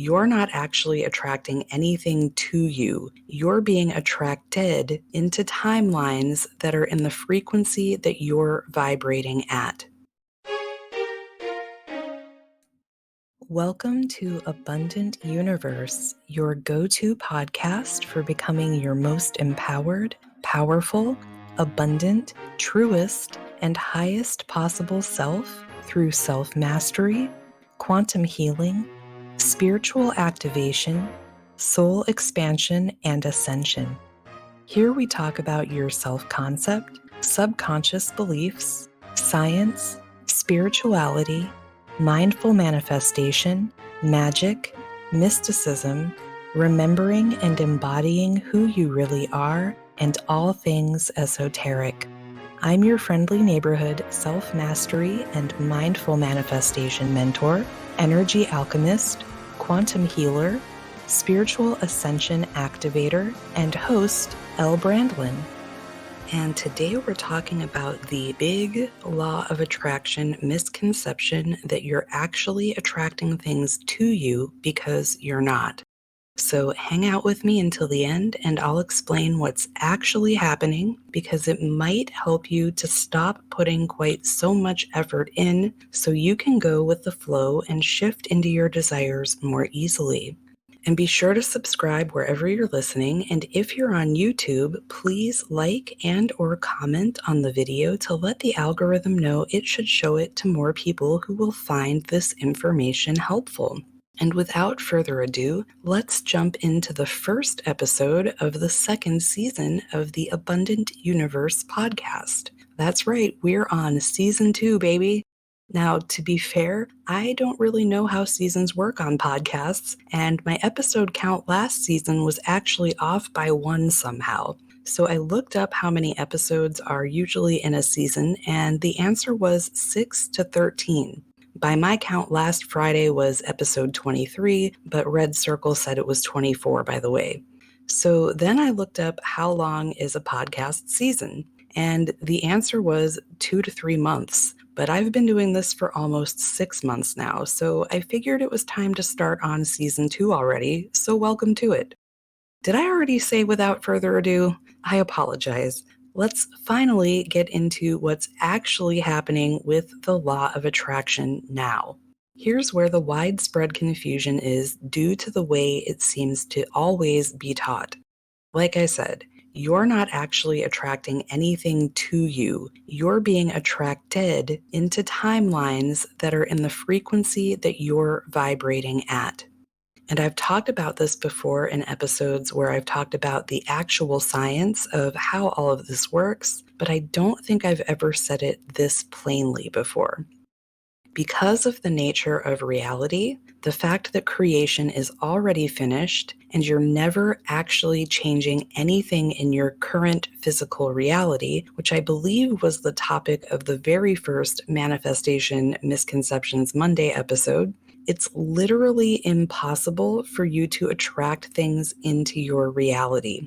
you're not actually attracting anything to you. You're being attracted into timelines that are in the frequency that you're vibrating at. Welcome to Abundant Youniverse, your go-to podcast for becoming your most empowered, powerful, abundant, truest, and highest possible self through self-mastery, quantum healing, spiritual activation, soul expansion, and ascension. Here we talk about your self-concept, subconscious beliefs, science, spirituality, mindful manifestation, magic, mysticism, remembering and embodying who you really are, and all things esoteric. I'm your friendly neighborhood self-mastery and mindful manifestation mentor, energy alchemist, quantum healer, spiritual ascension activator, and host, Elle Brandlin. And today we're talking about the big law of attraction misconception that you're actually attracting things to you because you're not. So hang out with me until the end and I'll explain what's actually happening because it might help you to stop putting quite so much effort in so you can go with the flow and shift into your desires more easily. And be sure to subscribe wherever you're listening. And if you're on YouTube, please like and or comment on the video to let the algorithm know it should show it to more people who will find this information helpful. And without further ado, let's jump into the first episode of the second season of the Abundant Youniverse podcast. That's right, we're on season 2, baby. Now, to be fair, I don't really know how seasons work on podcasts, and my episode count last season was actually off by 1 somehow. So I looked up how many episodes are usually in a season, and the answer was 6 to 13. By my count, last Friday was episode 23, but Red Circle said it was 24, by the way. So then I looked up how long is a podcast season, and the answer was 2 to 3 months. But I've been doing this for almost 6 months now, so I figured it was time to start on season 2 already, so welcome to it. Did I already say without further ado? I apologize. Let's finally get into what's actually happening with the law of attraction now. Here's where the widespread confusion is due to the way it seems to always be taught. Like I said, you're not actually attracting anything to you. You're being attracted into timelines that are in the frequency that you're vibrating at. And I've talked about this before in episodes where I've talked about the actual science of how all of this works, but I don't think I've ever said it this plainly before. Because of the nature of reality, the fact that creation is already finished and you're never actually changing anything in your current physical reality, which I believe was the topic of the very first Manifestation Misconceptions Monday episode, it's literally impossible for you to attract things into your reality.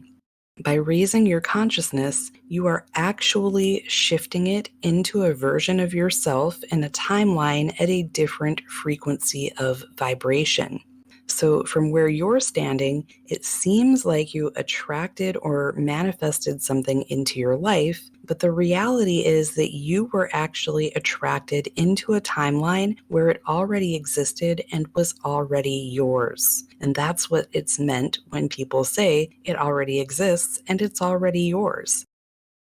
By raising your consciousness, you are actually shifting it into a version of yourself in a timeline at a different frequency of vibration. So from where you're standing, it seems like you attracted or manifested something into your life, but the reality is that you were actually attracted into a timeline where it already existed and was already yours. And that's what it's meant when people say it already exists and it's already yours.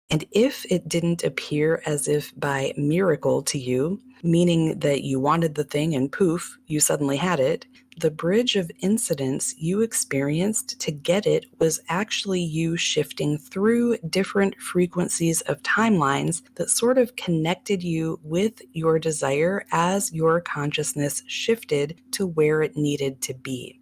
And if it didn't appear as if by miracle to you, meaning that you wanted the thing and poof, you suddenly had it, the bridge of incidents you experienced to get it was actually you shifting through different frequencies of timelines that sort of connected you with your desire as your consciousness shifted to where it needed to be.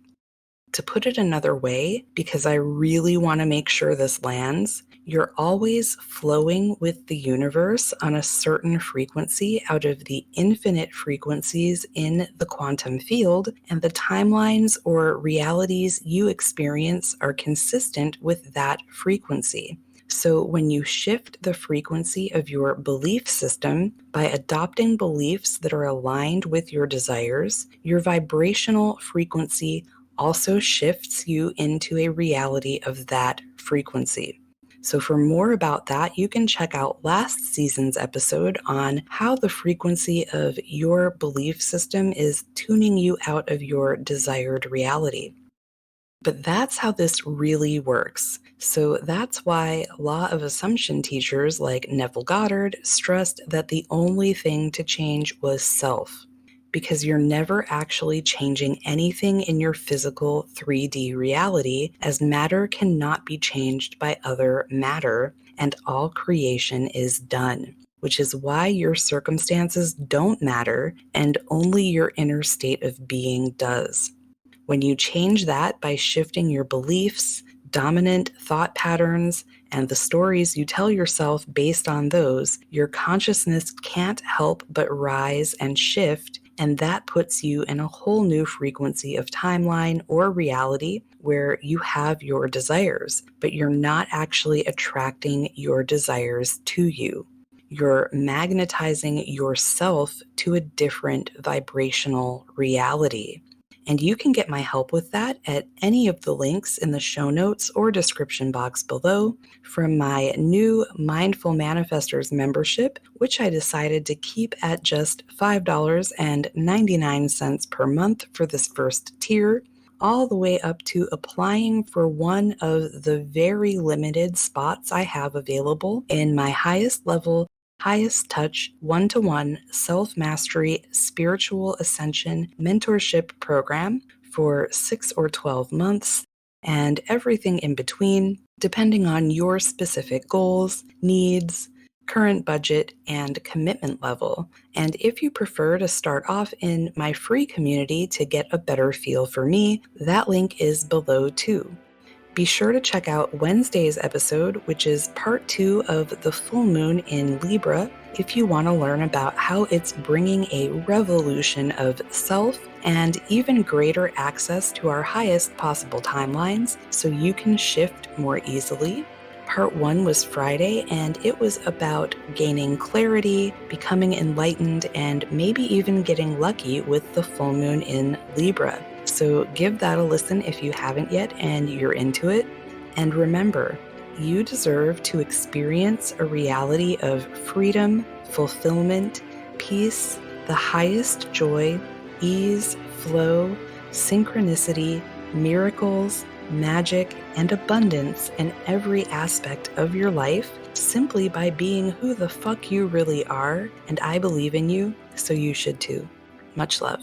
To put it another way, because I really want to make sure this lands, you're always flowing with the universe on a certain frequency out of the infinite frequencies in the quantum field, and the timelines or realities you experience are consistent with that frequency. So when you shift the frequency of your belief system by adopting beliefs that are aligned with your desires, your vibrational frequency also shifts you into a reality of that frequency. So for more about that, you can check out last season's episode on how the frequency of your belief system is tuning you out of your desired reality. But that's how this really works. So that's why law of assumption teachers like Neville Goddard stressed that the only thing to change was self, because you're never actually changing anything in your physical 3D reality, as matter cannot be changed by other matter, and all creation is done, which is why your circumstances don't matter and only your inner state of being does. When you change that by shifting your beliefs, dominant thought patterns, and the stories you tell yourself based on those, your consciousness can't help but rise and shift, and that puts you in a whole new frequency of timeline or reality where you have your desires, but you're not actually attracting your desires to you. You're magnetizing yourself to a different vibrational reality. And you can get my help with that at any of the links in the show notes or description box below from my new Mindful Manifestors membership, which I decided to keep at just $5.99 per month for this first tier, all the way up to applying for one of the very limited spots I have available in my highest level, highest touch, one-to-one self-mastery spiritual ascension mentorship program for 6 or 12 months, and everything in between, depending on your specific goals, needs, current budget, and commitment level. And if you prefer to start off in my free community to get a better feel for me, that link is below too. Be sure to check out Wednesday's episode, which is part 2 of the full moon in Libra, if you want to learn about how it's bringing a revolution of self and even greater access to our highest possible timelines so you can shift more easily. Part 1 was Friday, and it was about gaining clarity, becoming enlightened, and maybe even getting lucky with the full moon in Libra. So give that a listen if you haven't yet and you're into it. And remember, you deserve to experience a reality of freedom, fulfillment, peace, the highest joy, ease, flow, synchronicity, miracles, magic, and abundance in every aspect of your life simply by being who the fuck you really are. And I believe in you, so you should too. Much love.